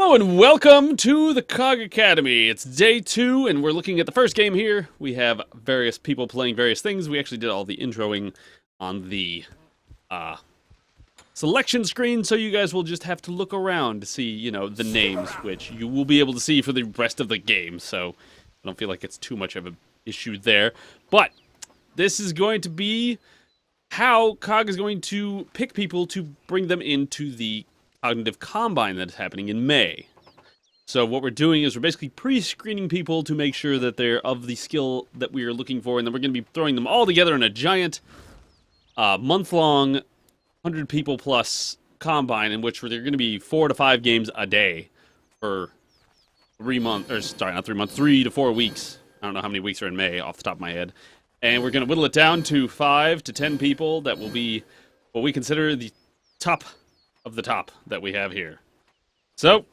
Hello and welcome to the COG Academy. It's day 2 and we're looking at the first game here. We have various people playing various things. We actually did all the introing on the selection screen, so you guys will just have to look around to see, you know, the names, which you will be able to see for the rest of the game, so I don't feel like it's too much of an issue there. But this is going to be how COG is going to pick people to bring them into the Cognitive Combine that is happening in May. So what we're doing is we're basically pre-screening people to make sure that they're of the skill that we are looking for, and then we're going to be throwing them all together in a giant month-long 100 people plus combine in which there are going to be 4 to 5 games a day for 3 to 4 weeks. I don't know how many weeks are in May off the top of my head. And we're going to whittle it down to 5 to 10 people that will be what we consider the top of the top that we have here. So,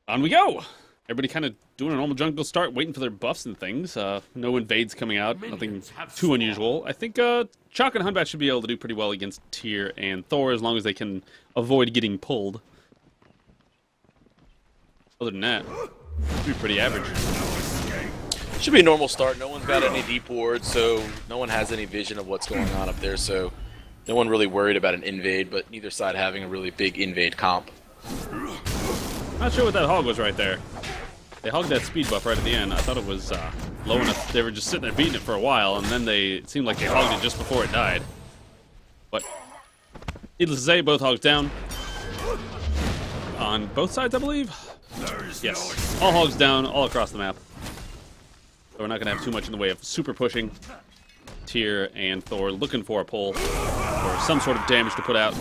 on we go! Everybody kind of doing a normal jungle start, waiting for their buffs and things. No invades coming out, nothing too unusual. I think CHOG and Hunbat should be able to do pretty well against Tyr and Thor as long as they can avoid getting pulled. Other than that, should be pretty average. Should be a normal start. No one's got any deep wards, so no one has any vision of what's going on up there, so no one really worried about an invade, but neither side having a really big invade comp. Not sure what that hog was right there. They hogged that speed buff right at the end. I thought it was low enough. They were just sitting there beating it for a while, and then it seemed like they hogged it just before it died. But needless to say, both hogs down. On both sides, I believe? Yes. All hogs down, all across the map. So we're not going to have too much in the way of super pushing. Tyr and Thor looking for a pull or some sort of damage to put out.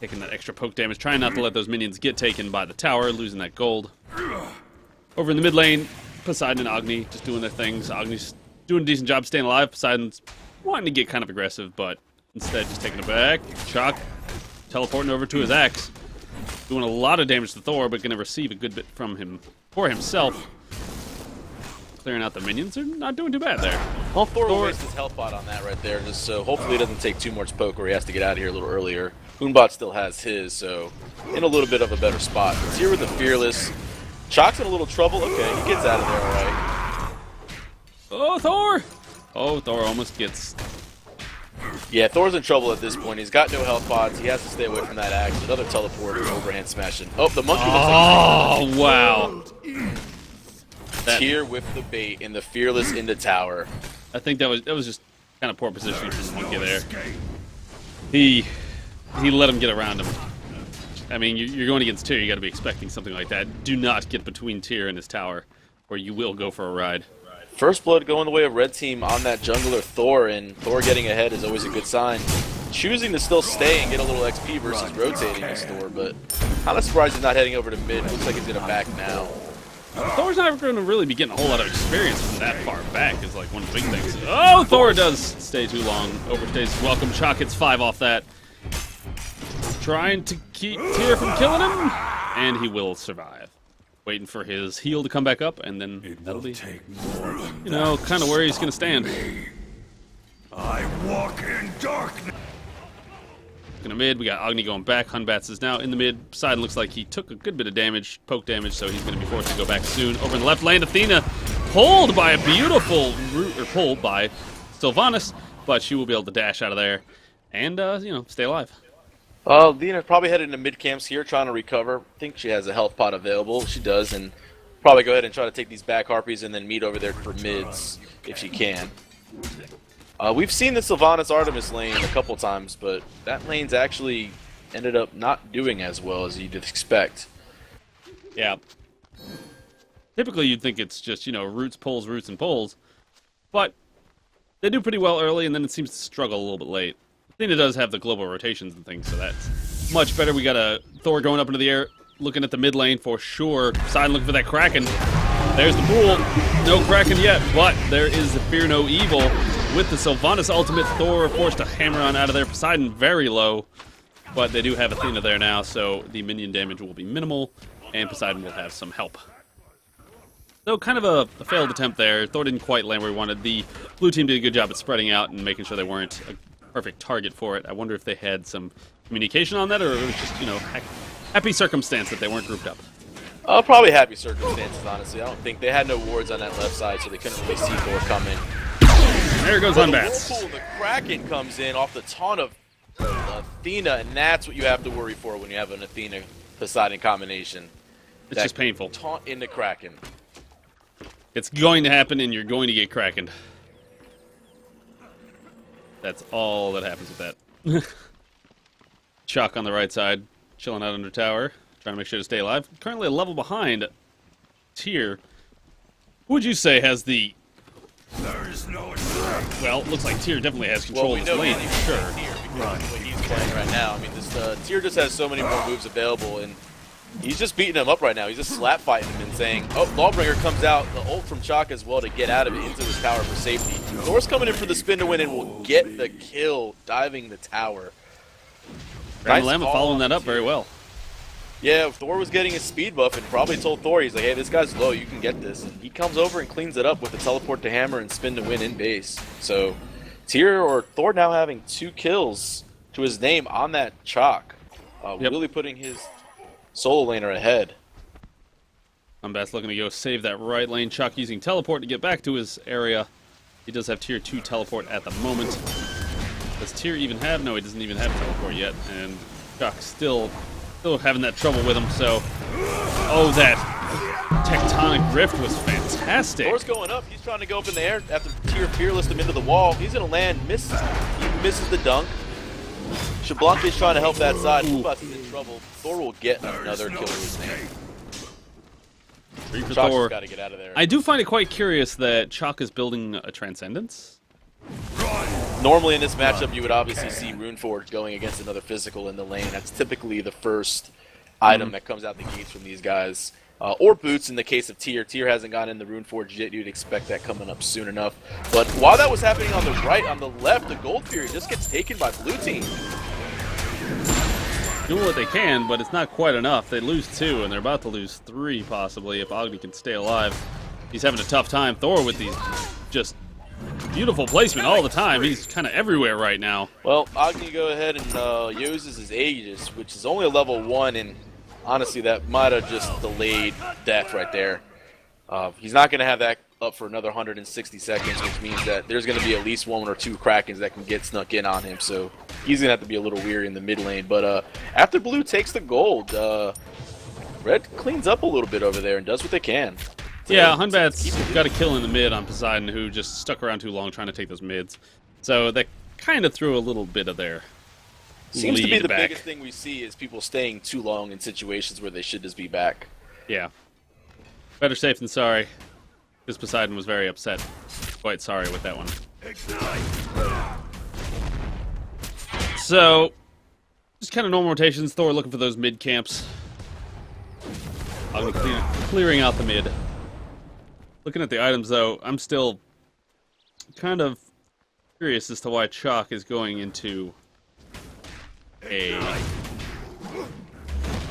Taking that extra poke damage, trying not to let those minions get taken by the tower, losing that gold. Over in the mid lane, Poseidon and Agni just doing their things. Agni's doing a decent job staying alive. Poseidon's wanting to get kind of aggressive, but instead just taking it back. CHOG teleporting over to his axe. Doing a lot of damage to Thor, but going to receive a good bit from him for himself. Clearing out the minions. They're not doing too bad there. Well, Thor will waste his health bot on that right there, just so hopefully it doesn't take too much poke or he has to get out of here a little earlier. Moonbot still has his, so in a little bit of a better spot. But here with the Fearless, CHOG's in a little trouble. Okay, he gets out of there all right. Oh, Thor! Oh, Thor almost gets... Yeah, Thor's in trouble at this point. He's got no health pods. He has to stay away from that axe. Another teleporter, overhand smashing. Oh, the monkey looks like he's wow. Tyr with the bait in the Fearless into tower. I think that was just kind of poor positioning from the monkey there. He let him get around him. I mean, you're going against Tyr, you got to be expecting something like that. Do not get between Tyr and his tower, or you will go for a ride. First blood going the way of red team on that jungler Thor, and Thor getting ahead is always a good sign. Choosing to still stay and get a little XP versus rotating is Thor, but kind of surprised he's not heading over to mid. Looks like he's going to back now. Thor's not going to really be getting a whole lot of experience from that far back is like one of the big things. Oh, Thor does stay too long. Overstays welcome. CHOG gets 5 off that. Trying to keep Tyr from killing him, and he will survive. Waiting for his heal to come back up, and then that'll be, you know, kind of where he's going to stand. I walk in darkness. In the mid, we got Agni going back. Hunbats is now in the mid. Poseidon looks like he took a good bit of damage, poke damage, so he's going to be forced to go back soon. Over in the left lane, Athena pulled by a beautiful root, or pulled by Sylvanas, but she will be able to dash out of there and, you know, stay alive. Lena's probably headed into mid camps here, trying to recover. I think she has a health pot available. She does, and probably go ahead and try to take these back harpies and then meet over there for mids if she can. We've seen the Sylvanas Artemis lane a couple times, but that lane's actually ended up not doing as well as you'd expect. Yeah. Typically, you'd think it's just, you know, roots, and pulls, but they do pretty well early, and then it seems to struggle a little bit late. Athena does have the global rotations and things, so that's much better. We got a Thor going up into the air, looking at the mid lane for sure. Poseidon looking for that Kraken. There's the pool. No Kraken yet, but there is the Fear No Evil. With the Sylvanas ultimate, Thor forced to hammer on out of there. Poseidon very low, but they do have Athena there now, so the minion damage will be minimal, and Poseidon will have some help. So kind of a failed attempt there. Thor didn't quite land where he wanted. The blue team did a good job at spreading out and making sure they weren't perfect target for it. I wonder if they had some communication on that, or it was just, you know, happy circumstance that they weren't grouped up. Probably happy circumstances, honestly. I don't think they had no wards on that left side, so they couldn't really see Thor coming. There goes Unbats. The Whirlpool, the Kraken comes in off the taunt of Athena, and that's what you have to worry for when you have an Athena Poseidon combination. It's just painful. Taunt into Kraken. It's going to happen, and you're going to get Krakened. That's all that happens with that. Chalk on the right side, chilling out under tower, trying to make sure to stay alive. Currently a level behind Tyr. Who would you say has the... There is no escape. Well, it looks like Tyr definitely has control of this lane, for sure. Tyr because of what he's playing right now. I mean, this Tyr just has so many more moves available, and he's just beating him up right now. He's just slap fighting him and saying, oh, Lawbringer comes out, the ult from Chalk as well to get out of it into his tower for safety. Thor's coming in for the spin to win and will get the kill, diving the tower. Nice following that up very well. Yeah, Thor was getting his speed buff and probably told Thor, he's like, hey, this guy's low, you can get this. And he comes over and cleans it up with a teleport to hammer and spin to win in base. So Tyr or Thor now having 2 kills to his name on that Chalk. Really putting his solo laner ahead. Unbats looking to go save that right lane. Chalk using teleport to get back to his area. He does have tier 2 teleport at the moment. Does Tyr even have? No, he doesn't even have teleport yet. And Chalk still having that trouble with him, so... Oh, that tectonic rift was fantastic. Thor's going up. He's trying to go up in the air after Tyr fearless him into the wall. He's going to land. He misses the dunk. Shablanca is trying to help that side. Fubat's in trouble. Thor will get another kill with his name. Free for Chalk's Thor. got to get out of there. I do find it quite curious that Chalk is building a Transcendence. Normally in this matchup, you would obviously see Runeforge going against another physical in the lane. That's typically the first item that comes out the gates from these guys. Or boots in the case of Tyr. Tyr hasn't gotten in the Runeforge yet. You'd expect that coming up soon enough. But while that was happening on the right, on the left, the Gold Fury just gets taken by blue team. Doing what they can, but it's not quite enough. They lose 2, and they're about to lose 3, possibly, if Agni can stay alive. He's having a tough time. Thor with these just beautiful placement all the time. He's kind of everywhere right now. Well, Agni go ahead and uses his Aegis, which is only a level 1, and honestly, that might have just delayed death right there. He's not going to have that up for another 160 seconds, which means that there's going to be at least 1 or 2 Krakens that can get snuck in on him, so he's going to have to be a little weary in the mid lane. But after blue takes the gold, red cleans up a little bit over there and does what they can. Yeah, Hunbat's got a kill in the mid on Poseidon, who just stuck around too long trying to take those mids. So that kind of threw a little bit of their Seems to be the back. biggest thing we see is people staying too long in situations where they should just be back. Yeah. Better safe than sorry. Because Poseidon was very upset. Quite sorry with that one. So, just kind of normal rotations. Thor looking for those mid camps. I'll be clearing out the mid. Looking at the items, though, I'm still kind of curious as to why Chalk is going into a...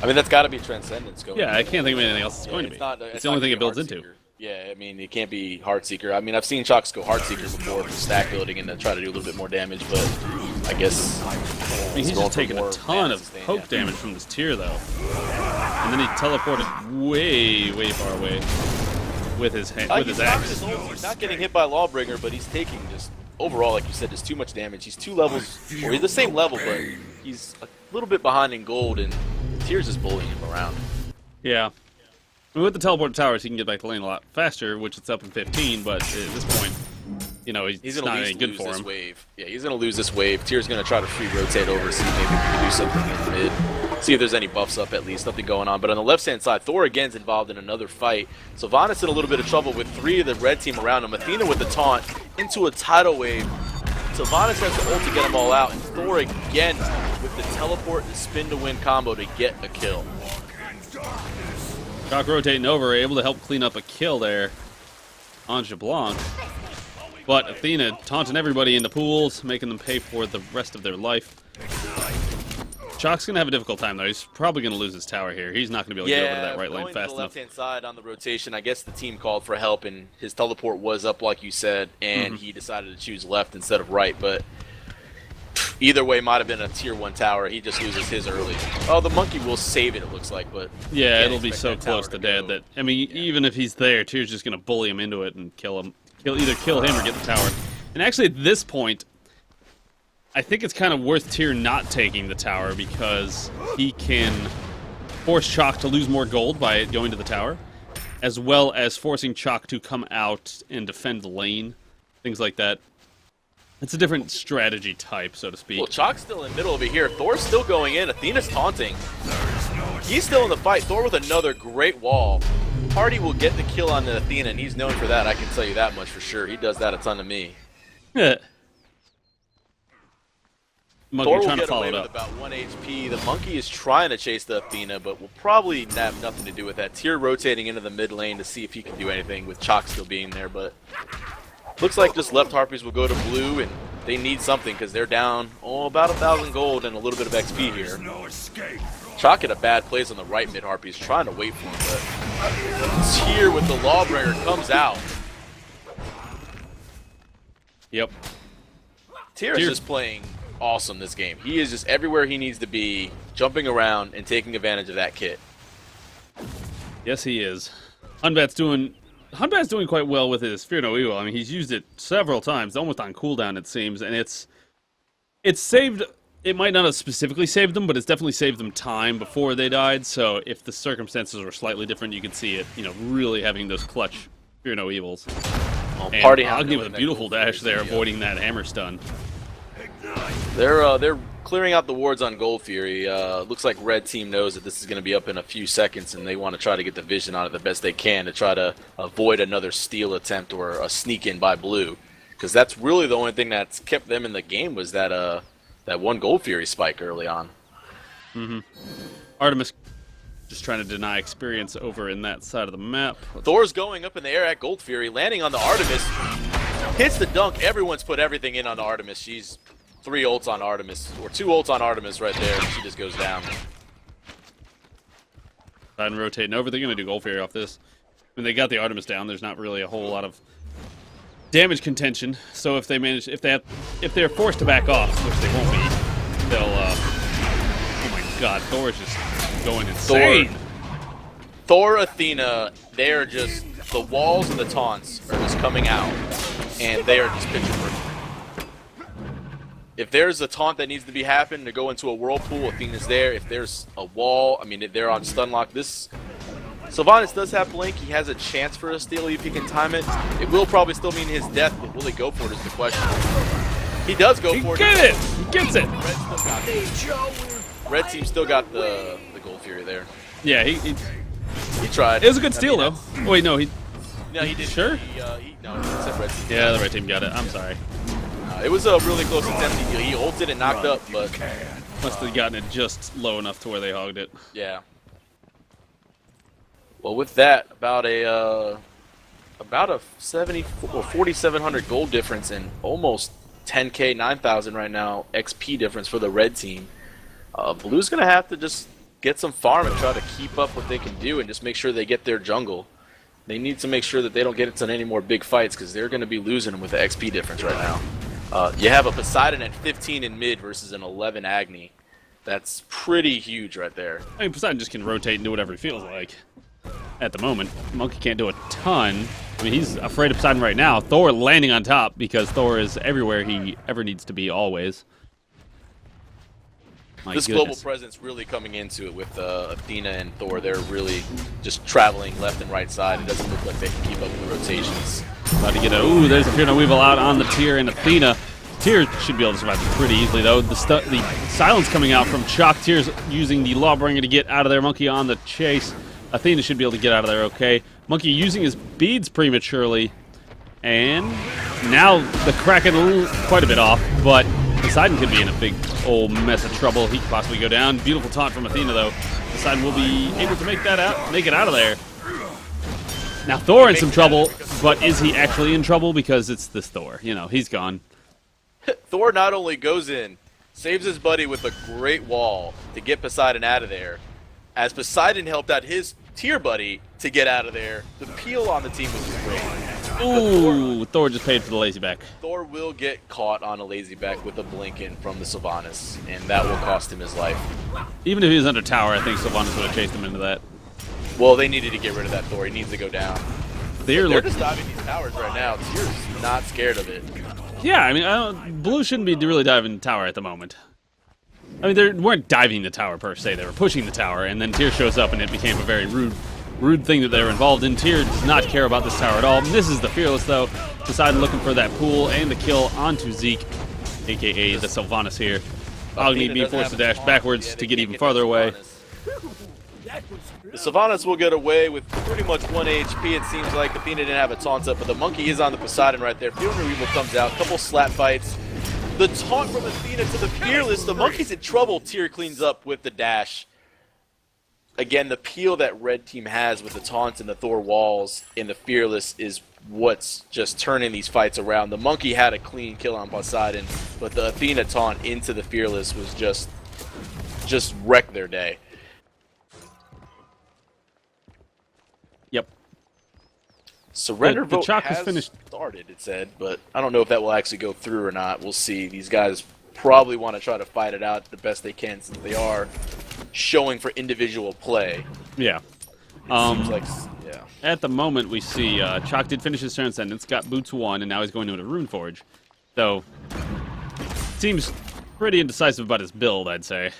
I mean, that's got to be Transcendence going. Yeah, I can't think of anything else it's going to be. It's the only thing it builds into. Yeah, I mean, it can't be Heartseeker. I mean, I've seen Chalks go Heartseeker before for stack building and to try to do a little bit more damage, but I guess... I mean, he's just taking a ton of poke damage from this tier, though. And then he teleported way, way far away with his axe. He's not getting hit by Lawbringer, but he's taking just, overall, like you said, just too much damage. He's 2 levels, or he's the same level, but he's a little bit behind in gold, and Tyr's just bullying him around. Yeah. I mean, with the teleport towers, he can get back to lane a lot faster, which it's up in 15, but at this point, you know, he's not any good for him. Wave. Yeah, he's going to lose this wave. Tyr's going to try to free rotate over, see maybe we can do something in the mid. See if there's any buffs up at least, nothing going on. But on the left-hand side, Thor again's involved in another fight. Sylvanas in a little bit of trouble with 3 of the red team around him. Athena with the taunt into a tidal wave. Sylvanas has the ult to get them all out, and Thor again with the teleport and spin to win combo to get a kill. Chalk rotating over, able to help clean up a kill there on Jablanc. But Athena taunting everybody in the pools, making them pay for the rest of their life. Chalk's going to have a difficult time, though. He's probably going to lose his tower here. He's not going to be able to get over that right lane fast enough. Left-hand side on the rotation, I guess the team called for help, and his teleport was up, like you said, and he decided to choose left instead of right. But Either way might have been a tier 1 tower. He just loses his early. Oh, the monkey will save it looks like, but yeah, can't it'll be expect so that tower close to dead go. that, I mean, even if he's there, Tyr's just going to bully him into it and kill him. He'll either kill him or get the tower. And actually, at this point, I think it's kind of worth Tyr not taking the tower because he can force Chalk to lose more gold by going to the tower, as well as forcing Chalk to come out and defend the lane, things like that. It's a different strategy type, so to speak. Well, Chalk's still in the middle over here. Thor's still going in. Athena's taunting. He's still in the fight. Thor with another great wall. Hardy will get the kill on the Athena, and he's known for that. I can tell you that much for sure. He does that a ton to me. Yeah. Monkey Thor will trying to get follow away it with up. about 1 HP. The monkey is trying to chase the Athena, but will probably have nothing to do with that. Tyr rotating into the mid lane to see if he can do anything with Chalk still being there, but looks like just left Harpies will go to blue, and they need something because they're down about 1,000 gold and a little bit of XP here. There's no escape. Chalk at a bad place on the right mid Harpies, trying to wait for him, but Tyr with the Lawbringer comes out. Yep. Tyr is just playing awesome this game. He is just everywhere he needs to be, jumping around and taking advantage of that kit. Yes, he is. Hunbat's doing quite well with his Fear No Evil. I mean, he's used it several times, almost on cooldown, it seems, and it's saved. It might not have specifically saved them, but it's definitely saved them time before they died. So if the circumstances were slightly different, you can see it, really having those clutch Fear No Evils. Well, And Party Agni Hound with a doing beautiful that dash there, Fury. avoiding that hammer stun. They're clearing out the wards on Gold Fury. Looks like Red Team knows that this is going to be up in a few seconds, and they want to try to get the vision on it the best they can to try to avoid another steal attempt or a sneak in by Blue, because that's really the only thing that's kept them in the game was that one Gold Fury spike early on. Artemis just trying to deny experience over in that side of the map. Thor's going up in the air at Gold Fury, landing on the Artemis, hits the dunk. Everyone's put everything in on the Artemis. She's 3 ults on Artemis, or 2 ults on Artemis right there, and she just goes down. And rotating over. They're going to do Gold Fury off this. When they got the Artemis down, there's not really a whole lot of damage contention. So if they manage, if they're forced to back off, which they won't be, they'll. Oh my God, Thor is just going insane. Thor, Athena, they are just, the walls and the taunts are just coming out, and they are just picture perfect. If there's a taunt that needs to be happening to go into a whirlpool, Athena's there. If there's a wall, I mean, they're on stun lock. This Sylvanas does have Blink. He has a chance for a steal if he can time it. It will probably still mean his death, but will he go for it is the question. He does go for it. He gets it! Red Team still got the Gold Fury there. Yeah, he tried. it was a good steal, though. Oh, wait, no, he did. Sure? No, he said Red Team. Yeah, the red team got it. I'm sorry. It was a really close attempt. He ulted and knocked up, but Must have gotten it just low enough to where they hogged it. yeah. Well, with that, about a 4,700 gold difference and almost 10k, 9,000 right now XP difference for the red team. Blue's gonna have to just get some farm and try to keep up what they can do and just make sure they get their jungle. They need to make sure that they don't get into any more big fights because they're going to be losing them with the XP difference right now. You have a Poseidon at 15 in mid versus an 11 Agni. That's pretty huge right there. I mean, Poseidon just can rotate and do whatever he feels like. At the moment, Monkey can't do a ton. I mean, he's afraid of Poseidon right now. Thor landing on top because Thor is everywhere he ever needs to be, always. My This goodness. global presence really coming into it with Athena and Thor. They're really just traveling left and right side. It doesn't look like they can keep up with the rotations. About to get a... Ooh, there's a Fear No Weevil out on the Tyr and Athena. Tyr should be able to survive pretty easily, though. The silence coming out from Chalk. Tyr's using the Lawbringer to get out of there. Monkey on the chase. Athena should be able to get out of there okay. Monkey using his beads prematurely. And now the Kraken quite a bit off, but Poseidon could be in a big old mess of trouble. He could possibly go down. Beautiful taunt from Athena, though. Poseidon will be able to make it out of there. Now Thor in some trouble, but is he actually in trouble? Because it's this Thor. You know, he's gone. Thor not only goes in, saves his buddy with a great wall to get Poseidon out of there, as Poseidon helped out his tier buddy to get out of there. The peel on the team was great. Ooh, Thor just paid for the lazy back. Thor will get caught on a lazy back with a blink in from the Sylvanas, and that will cost him his life. Even if he was under tower, I think Sylvanas would have chased him into that. Well, they needed to get rid of that Thor. He needs to go down. They're just diving these towers right now. Tyr's not scared of it. Yeah, I mean, Blue shouldn't be really diving the tower at the moment. I mean, they weren't diving the tower per se. They were pushing the tower, and then Tyr shows up, and it became a very rude thing that they were involved in. Tyr does not care about this tower at all. Misses the Fearless, though. Decided looking for that pool and the kill onto Zeke, a.k.a. the Sylvanas here. Agni being forced to dash backwards to get even farther away. The Sylvanas will get away with pretty much 1 HP, it seems like. Athena didn't have a taunt up, but the monkey is on the Poseidon right there. Field Removal comes out, couple slap fights. The taunt from Athena to the Fearless. The monkey's in trouble. Tyr cleans up with the dash. Again, the peel that red team has with the taunts and the Thor walls in the Fearless is what's just turning these fights around. The monkey had a clean kill on Poseidon, but the Athena taunt into the Fearless was just wrecked their day. Yep. Surrender The vote chalk has is finished. started, it said, but I don't know if that will actually go through or not. We'll see. These guys probably want to try to fight it out the best they can since they are showing for individual play. Yeah. Seems like, yeah. At the moment, we see Chalk did finish his Transcendence, got Boots 1, and now he's going into a Rune Forge. So, seems pretty indecisive about his build, I'd say.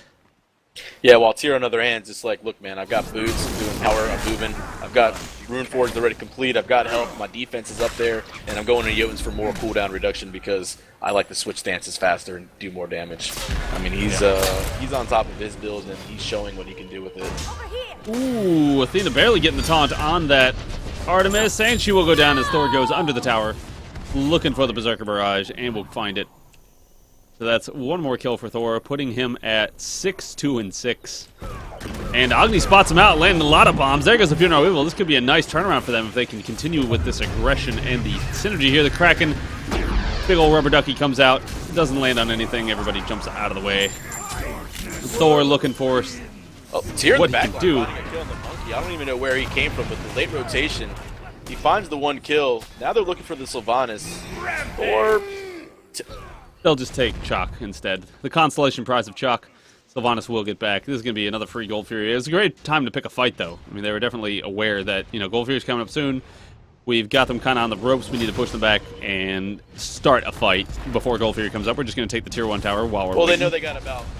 Yeah, while Tyr on the other hand is just like, look, man, I've got boots, I'm doing power, I'm moving, I've got Runeforge already complete, I've got health, my defense is up there, and I'm going to Jotuns for more cooldown reduction because I like to switch stances faster and do more damage. I mean, he's on top of his build, and he's showing what he can do with it. Ooh, Athena barely getting the taunt on that Artemis, and she will go down as Thor goes under the tower, looking for the Berserker Barrage, and will find it. So that's one more kill for Thor, putting him at 6-2-6. And Agni spots him out, landing a lot of bombs. There goes the Funeral Weevil. This could be a nice turnaround for them if they can continue with this aggression and the synergy here. The Kraken, big old rubber ducky comes out, doesn't land on anything. Everybody jumps out of the way. Thor looking for Tyr what in the he back can do. finding a kill on the monkey. I don't even know where he came from, but the late rotation, he finds the one kill. Now they're looking for the Sylvanas. Or They'll just take Chalk instead. The consolation prize of Chalk, Sylvanas will get back. This is going to be another free Gold Fury. It was a great time to pick a fight, though. I mean, they were definitely aware that, you know, Gold Fury's coming up soon. We've got them kind of on the ropes. We need to push them back and start a fight before Gold Fury comes up. We're just going to take the Tier 1 tower while we're well, waiting. they know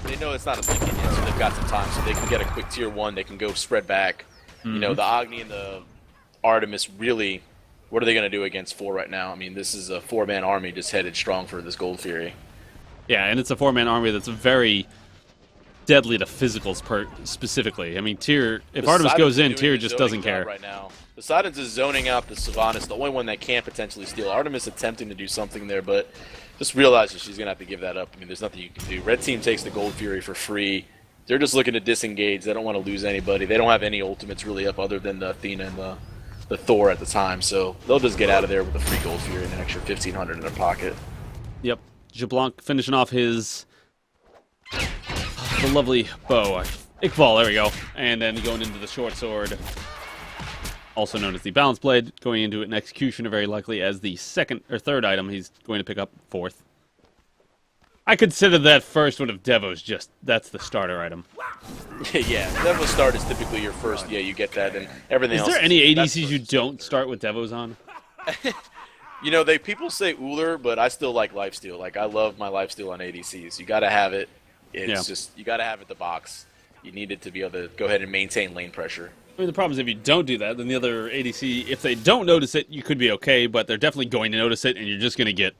they know it's not a blink yet, so they've got some time, so they can get a quick Tier 1. They can go spread back. Mm-hmm. You know, the Agni and the Artemis really, what are they going to do against 4 right now? I mean, this is a 4-man army just headed strong for this Gold Fury. Yeah, and it's a 4-man army that's very deadly to physicals specifically. I mean, Tyr, if Artemis goes in, Tyr just doesn't care. Right now, Poseidon's is zoning out the Sylvanas, the only one that can potentially steal. Artemis attempting to do something there, but just realizes she's going to have to give that up. I mean, there's nothing you can do. Red team takes the Gold Fury for free. They're just looking to disengage. They don't want to lose anybody. They don't have any ultimates really up other than the Athena and the Thor at the time, so they'll just get out of there with a free Gold Fury and an extra 1,500 in their pocket. Yep. Jablanc finishing off his the lovely bow. Iqbal, there we go. And then going into the short sword, also known as the balance blade, going into an executioner very likely as the second or third item he's going to pick up fourth. I consider that first one of Devo's that's the starter item. Yeah, Devo start is typically your first. Yeah, you get that, and everything else. Is there any ADCs you don't start with Devos on? You know, people say Uller, but I still like lifesteal. Like, I love my lifesteal on ADCs. You got to have it. It's just, you got to have it the box. You need it to be able to go ahead and maintain lane pressure. I mean, the problem is if you don't do that, then the other ADC, if they don't notice it, you could be okay, but they're definitely going to notice it, and you're just going to get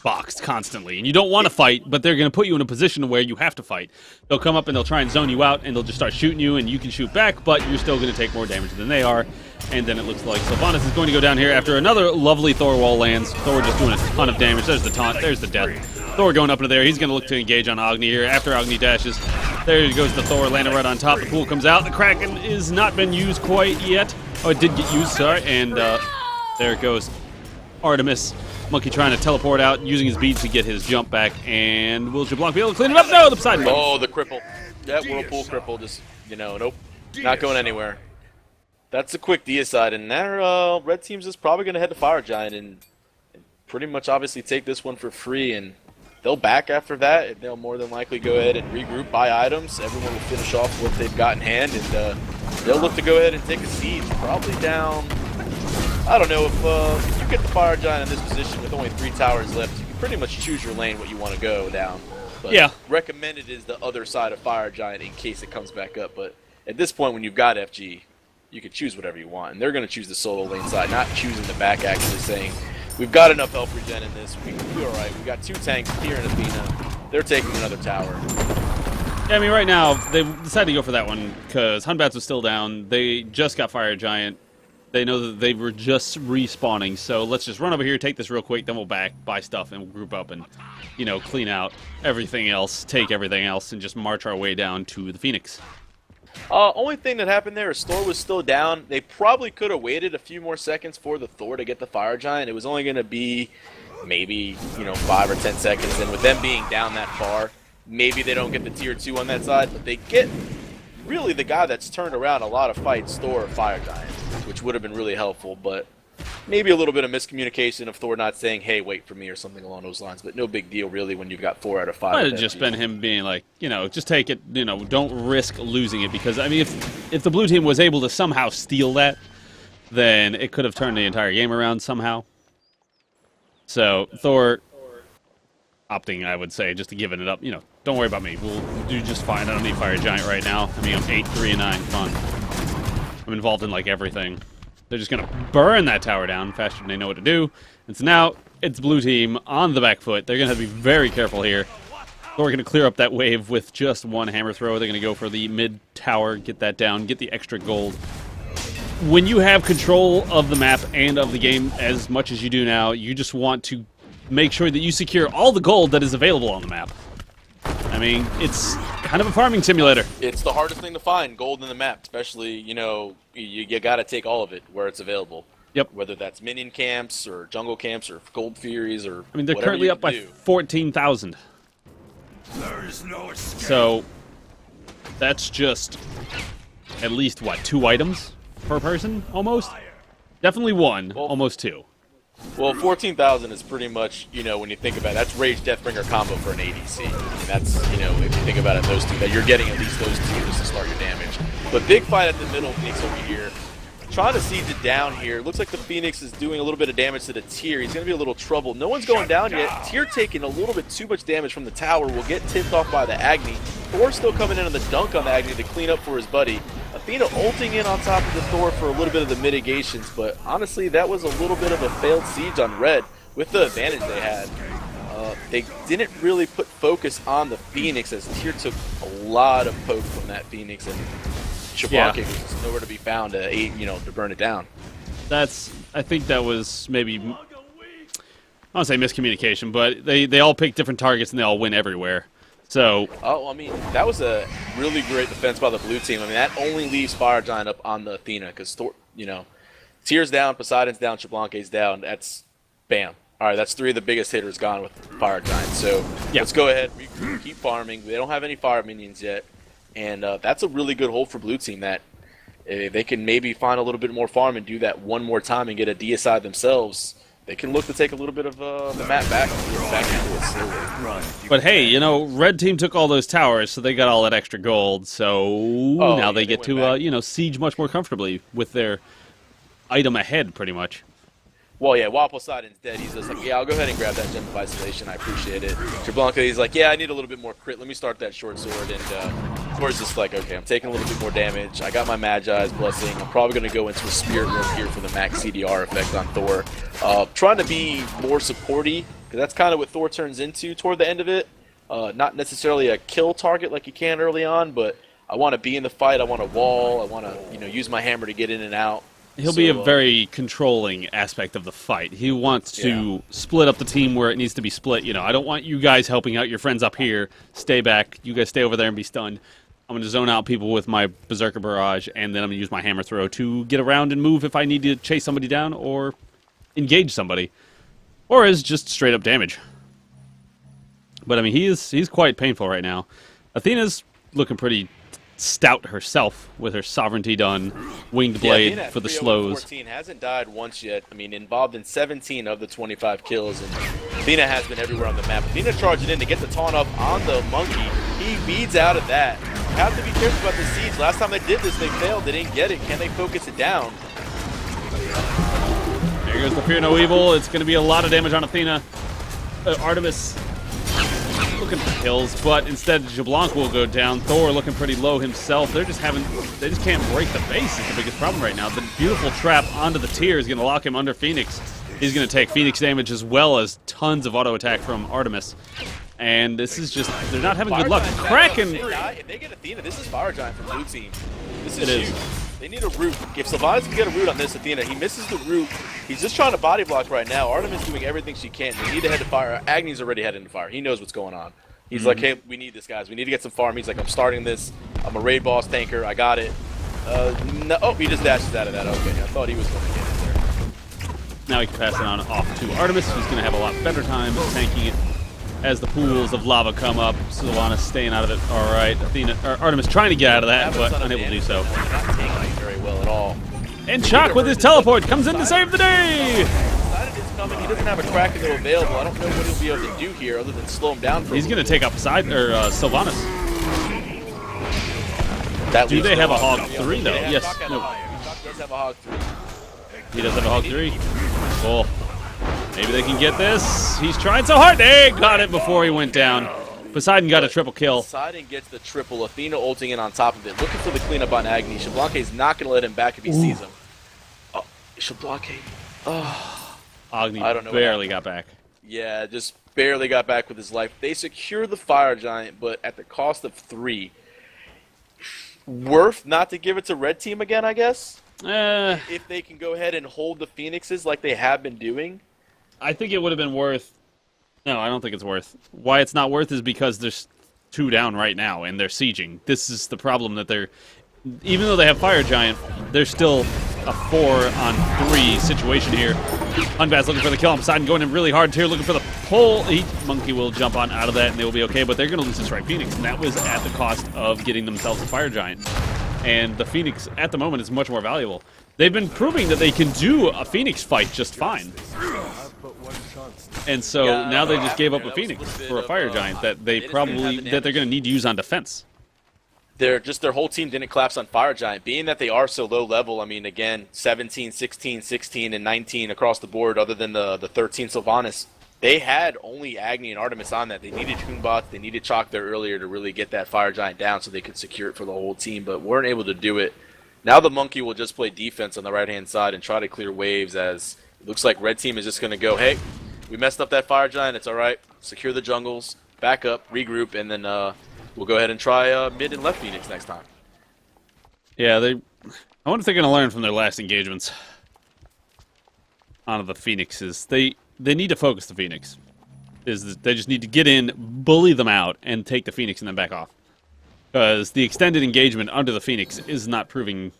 boxed constantly. And you don't want to fight, but they're going to put you in a position where you have to fight. They'll come up and they'll try and zone you out, and they'll just start shooting you, and you can shoot back, but you're still going to take more damage than they are. And then it looks like Sylvanas is going to go down here after another lovely Thor wall lands. Thor just doing a ton of damage. There's the taunt. There's the death. Thor going up into there. He's going to look to engage on Agni here after Agni dashes. There goes the Thor, landing right on top. The pool comes out. The Kraken is not been used quite yet. Oh, it did get used, sorry. And there it goes. Artemis. Monkey trying to teleport out, using his beads to get his jump back. And will Jablanc be able to clean it up? No, the Poseidon. Oh, the cripple. That whirlpool cripple just, nope. Not going anywhere. That's a quick deicide, and now red team's just probably going to head to Fire Giant and pretty much obviously take this one for free, and they'll back after that, and they'll more than likely go ahead and regroup, buy items. Everyone will finish off what they've got in hand, and they'll look to go ahead and take a siege, probably down. I don't know, if you get the Fire Giant in this position with only 3 towers left, you can pretty much choose your lane what you want to go down. But yeah. recommended is the other side of Fire Giant in case it comes back up, but at this point when you've got FG, you can choose whatever you want, and they're going to choose the solo lane side, not choosing the back, actually saying, we've got enough health regen in this, we're alright, we got 2 tanks here in Athena, they're taking another tower. Yeah, I mean, right now, they decided to go for that one, because Hunbats was still down, they just got Fire Giant, they know that they were just respawning, so let's just run over here, take this real quick, then we'll back, buy stuff, and we'll group up and, you know, clean out everything else, take everything else, and just march our way down to the Phoenix. Only thing that happened there is Thor was still down. They probably could have waited a few more seconds for the Thor to get the Fire Giant. It was only going to be maybe, 5 or 10 seconds. And with them being down that far, maybe they don't get the tier 2 on that side. But they get really the guy that's turned around a lot of fights, Thor or Fire Giant, which would have been really helpful. But maybe a little bit of miscommunication of Thor not saying, hey, wait for me or something along those lines. But no big deal, really, when you've got 4 out of 5. Might have just been him being like, just take it, don't risk losing it. Because, I mean, if the blue team was able to somehow steal that, then it could have turned the entire game around somehow. So, Thor opting, I would say, just to giving it up. Don't worry about me. We'll do just fine. I don't need Fire Giant right now. I mean, I'm 8, 3, and 9. Come on. I'm involved in, like, everything. They're just going to burn that tower down faster than they know what to do. And so now it's blue team on the back foot. They're going to have to be very careful here. Thor going to clear up that wave with just one hammer throw. They're going to go for the mid tower, get that down, get the extra gold. When you have control of the map and of the game as much as you do now, you just want to make sure that you secure all the gold that is available on the map. I mean, it's kind of a farming simulator. It's the hardest thing to find, gold in the map, especially, you got to take all of it where it's available. Yep. Whether that's minion camps or jungle camps or gold furies or I mean, they're currently up by 14,000. There is no escape. So that's just at least, 2 items per person, almost? Definitely 1, Well, almost 2. Well, 14,000 is pretty much, when you think about it, that's Rage Deathbringer combo for an ADC. I mean, that's, if you think about it, those 2, that you're getting at least those 2 just to start your damage. But big fight at the middle, Phoenix over here. Trying to siege it down here. Looks like the Phoenix is doing a little bit of damage to the Tier. He's going to be a little trouble. No one's going down yet. Tier taking a little bit too much damage from the tower. Will get tipped off by the Agni. Thor still coming in on the dunk on the Agni to clean up for his buddy. Athena ulting in on top of the Thor for a little bit of the mitigations, but honestly, that was a little bit of a failed siege on red with the advantage they had. They didn't really put focus on the Phoenix as Tyr took a lot of poke from that Phoenix, and Shablanka was just nowhere to be found to burn it down. I think that was maybe, I don't say miscommunication, but they all pick different targets and they all win everywhere. So. Oh, I mean, that was a really great defense by the blue team. I mean, that only leaves Fire Giant up on the Athena because, Tyr's down, Poseidon's down, Shablanka's down. That's bam. All right, that's 3 of the biggest hitters gone with Fire Giant. So let's go ahead, keep farming. They don't have any fire minions yet, and that's a really good hold for blue team. That if they can maybe find a little bit more farm and do that one more time and get a deicide themselves, they can look to take a little bit of the map back into it slowly. But hey, red team took all those towers, so they got all that extra gold. So now they get to siege much more comfortably with their item ahead, pretty much. Well, yeah, while Poseidon's dead, he's just like, yeah, I'll go ahead and grab that Gem of Isolation. I appreciate it. Shablanka, he's like, yeah, I need a little bit more crit. Let me start that short sword. And Thor's just like, okay, I'm taking a little bit more damage. I got my Magi's Blessing. I'm probably going to go into a Spirit Room here for the max CDR effect on Thor. Trying to be more supporty, because that's kind of what Thor turns into toward the end of it. Not necessarily a kill target like you can early on, but I want to be in the fight. I want to wall. I want to, use my hammer to get in and out. He'll be a very controlling aspect of the fight. He wants to split up the team where it needs to be split. I don't want you guys helping out your friends up here. Stay back. You guys stay over there and be stunned. I'm going to zone out people with my Berserker Barrage, and then I'm going to use my Hammer Throw to get around and move if I need to chase somebody down or engage somebody. Or as just straight up damage. But, I mean, he's quite painful right now. Athena's looking pretty stout herself with her sovereignty done, winged blade Athena at for the 3-0 slows. 14 hasn't died once yet. I mean, involved in 17 of the 25 kills, and Athena has been everywhere on the map. Athena charging in to get the taunt up on the monkey. He beads out of that. Have to be careful about the siege. Last time they did this, they failed. They didn't get it. Can they focus it down? There goes the Fear No Evil. It's going to be a lot of damage on Athena. Artemis looking for kills, but instead Jablanc will go down. Thor looking pretty low himself. They just can't break the base is the biggest problem right now. The beautiful trap onto the tier is going to lock him under Phoenix. He's going to take Phoenix damage as well as tons of auto attack from Artemis. And this is just, they're not having good luck. Kraken! If they get Athena, this is Fire Giant from Blue Team. This is It huge. is. They need a root. If Sylvanas can get a root on this Athena, he misses the root. He's just trying to body block right now. Artemis doing everything she can. They need to head to fire. Agni's already heading to fire. He knows what's going on. He's like, hey, we need this, guys. We need to get some farm. He's like, I'm starting this. I'm a raid boss tanker. I got it. No, oh, he just dashes out of that. Okay, I thought he was going to get it there. Now he can pass it on off to Artemis, who's going to have a lot better time tanking it as the pools of lava come up. Sylvanas staying out of it. All right, Artemis trying to get out of that, but unable to do so. Not tanking very well at all. And Shock with his teleport comes in to save the day! Decided is coming. He doesn't have a Kraken though available. I don't know what he'll be able to do here other than slow him down for He's going to take up Sylvanas. that. Do they have a Hog Yeah, 3 though? yeah, Yes. Shock No. does have a Hog 3. He does have a Hog 3. Cool. Maybe they can get this. He's trying so hard. They got it before he went down. Poseidon got a triple kill. Poseidon gets the triple. Athena ulting in on top of it. Looking for the cleanup on Agni. Shablanque is not going to let him back if he sees him. Oh, Shablanque. Oh. Agni I don't know barely got back. Yeah, just barely got back with his life. They secure the Fire Giant, but at the cost of 3. Worth not to give it to Red Team again, I guess? If they can go ahead and hold the Phoenixes like they have been doing. I think it would have been worth. No, I don't think it's worth. Why it's not worth is because there's 2 down right now, and they're sieging. This is the problem that they're. Even though they have Fire Giant, they're still a 4-on-3 situation here. Unbad's looking for the kill. Poseidon going in really hard here, looking for the pull. Monkey will jump on out of that, and they will be okay, but they're going to lose this right Phoenix, and that was at the cost of getting themselves a Fire Giant. And the Phoenix, at the moment, is much more valuable. They've been proving that they can do a Phoenix fight just fine. And so now they just gave up a Phoenix for a Fire Giant that they're going to need to use on defense. Their whole team didn't collapse on Fire Giant. Being that they are so low level, I mean, again, 17, 16, 16, and 19 across the board, other than the 13 Sylvanas, they had only Agni and Artemis on that. They needed Toonbot, they needed Chalk there earlier to really get that Fire Giant down so they could secure it for the whole team, but weren't able to do it. Now the Monkey will just play defense on the right-hand side and try to clear waves, as it looks like Red Team is just going to go, hey, we messed up that Fire Giant, it's all right. Secure the jungles, back up, regroup, and then we'll go ahead and try mid and left Phoenix next time. Yeah, I wonder if they're going to learn from their last engagements on the Phoenixes. They need to focus the Phoenix. They just need to get in, bully them out, and take the Phoenix and then back off. Because the extended engagement under the Phoenix is not proving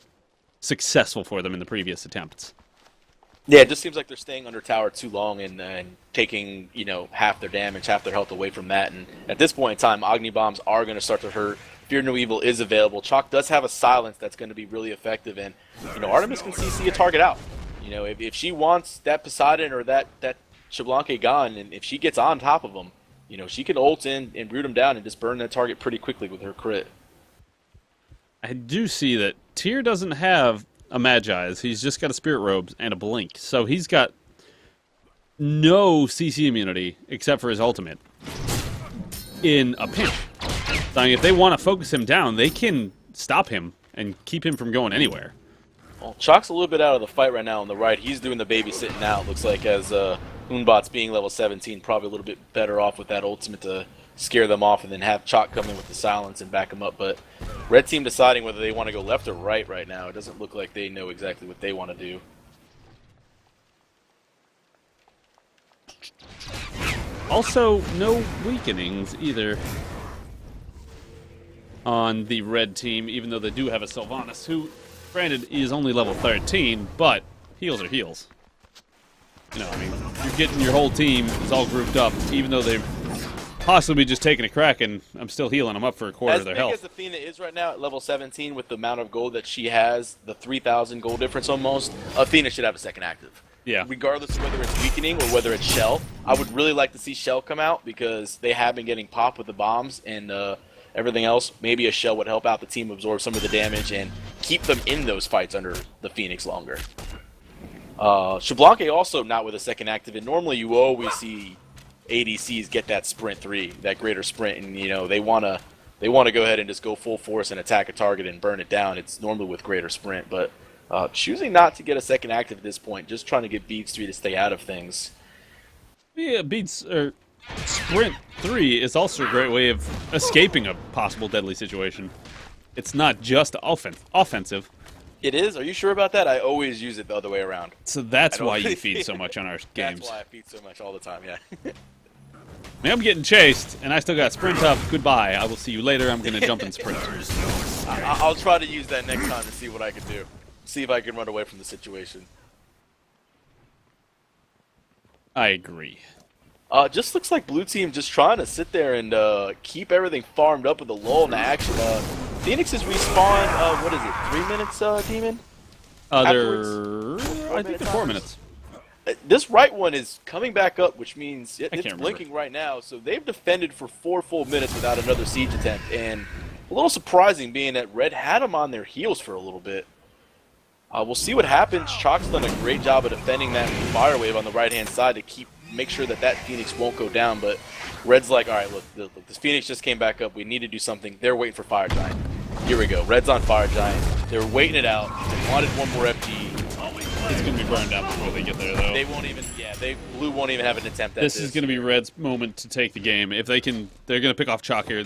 successful for them in the previous attempts. Yeah, it just seems like they're staying under tower too long and taking, half their damage, half their health away from that. And at this point in time, Agni Bombs are going to start to hurt. Fear No Evil is available. Chalk does have a silence that's going to be really effective. And, Artemis can CC a target out. If she wants that Poseidon or that Shablanque gone, and if she gets on top of them, she can ult in and root him down and just burn that target pretty quickly with her crit. I do see that Tyr doesn't have a Magi's. He's just got a Spirit Robes and a Blink. So he's got no CC immunity except for his ultimate in a pinch. So, if they want to focus him down, they can stop him and keep him from going anywhere. Well, Chalk's a little bit out of the fight right now on the right. He's doing the babysitting now. Looks like as Moonbot's being level 17, probably a little bit better off with that ultimate to scare them off and then have Chalk come in with the silence and back him up. But Red Team deciding whether they want to go left or right now. It doesn't look like they know exactly what they want to do. Also, no weakenings either on the Red Team, even though they do have a Sylvanas, who, granted, is only level 13, but heals are heals. You're getting your whole team is all grouped up, even though they're possibly just taking a crack, and I'm still healing them up for a quarter of their health. As big as Athena is right now at level 17 with the amount of gold that she has, the 3,000 gold difference almost, Athena should have a second active. Yeah. Regardless of whether it's weakening or whether it's shell. I would really like to see shell come out because they have been getting popped with the bombs and everything else. Maybe a shell would help out the team absorb some of the damage and keep them in those fights under the Phoenix longer. Shablanke also not with a second active, and normally you always see ADCs get that sprint 3, that greater sprint, and you know they wanna go ahead and just go full force and attack a target and burn it down. It's normally with greater sprint, but choosing not to get a second active at this point, just trying to get Beats 3 to stay out of things. Yeah, Sprint 3 is also a great way of escaping a possible deadly situation. It's not just offensive. It is? Are you sure about that? I always use it the other way around. So that's why you feed so much on our games. That's why I feed so much all the time, yeah. I mean, I'm getting chased, and I still got sprint up. Goodbye. I will see you later. I'm going to jump and sprint. I'll try to use that next time to see what I can do. See if I can run away from the situation. I agree. Just looks like blue team just trying to sit there and keep everything farmed up with a lull in the action. Phoenix is respawn, what is it, 3 minutes, Demon? I think they're 4 minutes. This right one is coming back up, which means it's remember. blinking right now. So they've defended for 4 full minutes without another siege attempt. And a little surprising being that Red had them on their heels for a little bit. We'll see what happens. Chalk's done a great job of defending that fire wave on the right-hand side to make sure that Phoenix won't go down. But Red's like, all right, look, this Phoenix just came back up. We need to do something. They're waiting for Fire Giant. Here we go. Red's on Fire Giant. They're waiting it out. They wanted one more FG. It's going to be burned down before they get there, though. They won't even, Blue won't even have an attempt at this. This is going to be Red's moment to take the game. If they can, they're going to pick off Chalk here.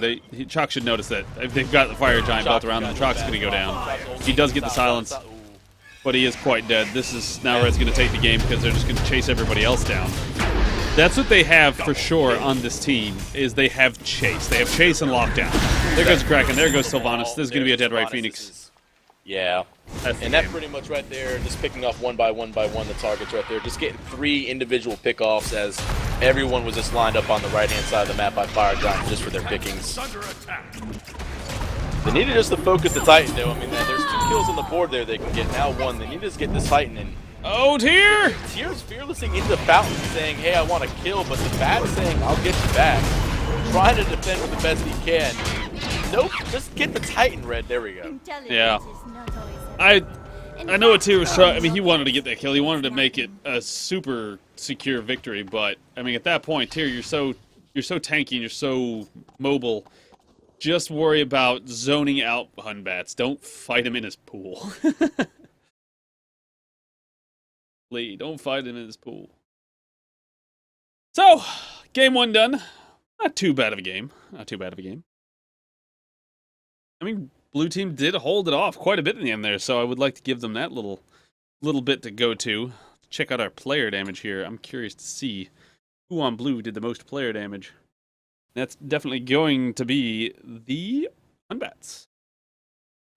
Chalk should notice that if they've got the Fire Giant built around them, Chalk's going to go down. He does get the silence, but he is quite dead. This is now Red's going to take the game because they're just going to chase everybody else down. That's what they have for sure on this team, is they have chase. They have chase and lockdown. There goes Kraken. There goes Sylvanas. This is going to be a dead right Phoenix. Yeah. And that's pretty much right there, just picking off one by one the targets right there. Just getting 3 individual pickoffs as everyone was just lined up on the right-hand side of the map by Fire Giant just for their pickings. They needed just to focus the Titan, though. I mean, there's 2 kills on the board there they can get. Now 1. They need to just get this Titan and... Oh, Tyr! Tyr's fearlessing into Fountain saying, hey, I want to kill, but the Bat is saying, I'll get you back. Trying to defend with the best he can. Nope, just get the Titan, Red. There we go. Yeah. I know what Tyr was trying. I mean, he wanted to get that kill. He wanted to make it a super secure victory, but I mean, at that point, Tyr, you're so tanky and you're so mobile. Just worry about zoning out Hun Bats. Don't fight him in his pool. Lee, don't fight him in his pool. So, game 1 done. Not too bad of a game. Not too bad of a game. I mean, blue team did hold it off quite a bit in the end there, so I would like to give them that little bit to go to. Check out our player damage here. I'm curious to see who on blue did the most player damage. That's definitely going to be the Unbats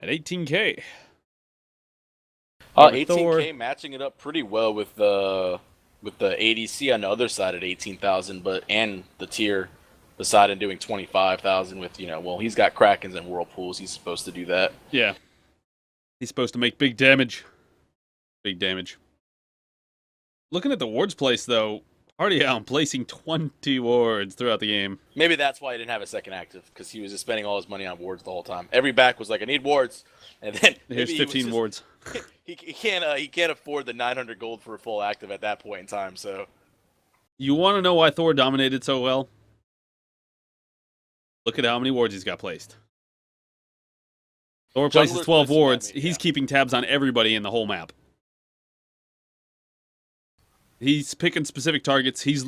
at 18K. 18K matching it up pretty well with the ADC on the other side at 18,000, and the tier beside him doing 25,000 with, well, he's got Krakens and Whirlpools. He's supposed to do that. Yeah. He's supposed to make big damage. Big damage. Looking at the wards place, though, Party Allen placing 20 wards throughout the game. Maybe that's why he didn't have a second active, because he was just spending all his money on wards the whole time. Every back was like, I need wards. And then here's 15 wards. He can't afford the 900 gold for a full active at that point in time, so. You want to know why Thor dominated so well? Look at how many wards he's got placed. Thor places 12 wards. He's keeping tabs on everybody in the whole map. He's picking specific targets. He's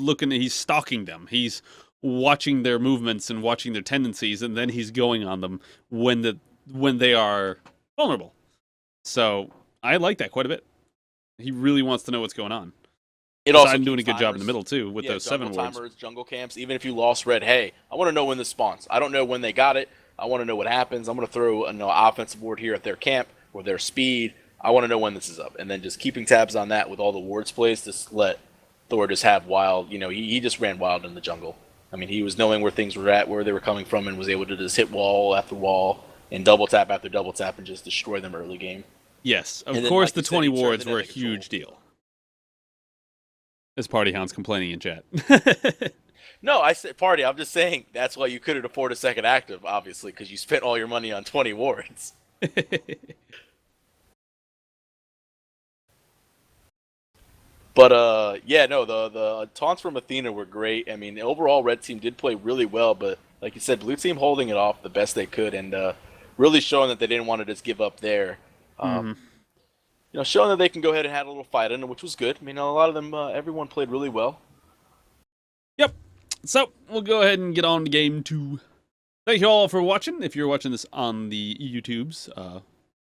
stalking them. He's watching their movements and watching their tendencies, and then he's going on them when they are vulnerable. So I like that quite a bit. He really wants to know what's going on. I'm doing a good job in the middle too with those 7 wards. Timers, jungle camps. Even if you lost red, hey, I want to know when this spawns. I don't know when they got it. I want to know what happens. I'm going to throw an offensive ward here at their camp or their speed. I want to know when this is up, and then just keeping tabs on that with all the wards placed. Just let Thor just have wild. He just ran wild in the jungle. I mean, he was knowing where things were at, where they were coming from, and was able to just hit wall after wall and double tap after double tap and just destroy them early game. Yes, of And then, course like the you said, 20 he turned wards it were a into control. huge deal. This Party Hound's complaining in chat. No, I said party. I'm just saying that's why you couldn't afford a second active, obviously, because you spent all your money on 20 wards. But yeah, no, the taunts from Athena were great. I mean, overall, red team did play really well, but like you said, blue team holding it off the best they could, and really showing that they didn't want to just give up there. You know, showing that they can go ahead and have a little fight in it, which was good. I mean, a lot of them, everyone played really well. Yep. So, we'll go ahead and get on to game 2. Thank you all for watching. If you're watching this on the YouTubes,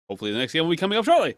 hopefully the next game will be coming up shortly.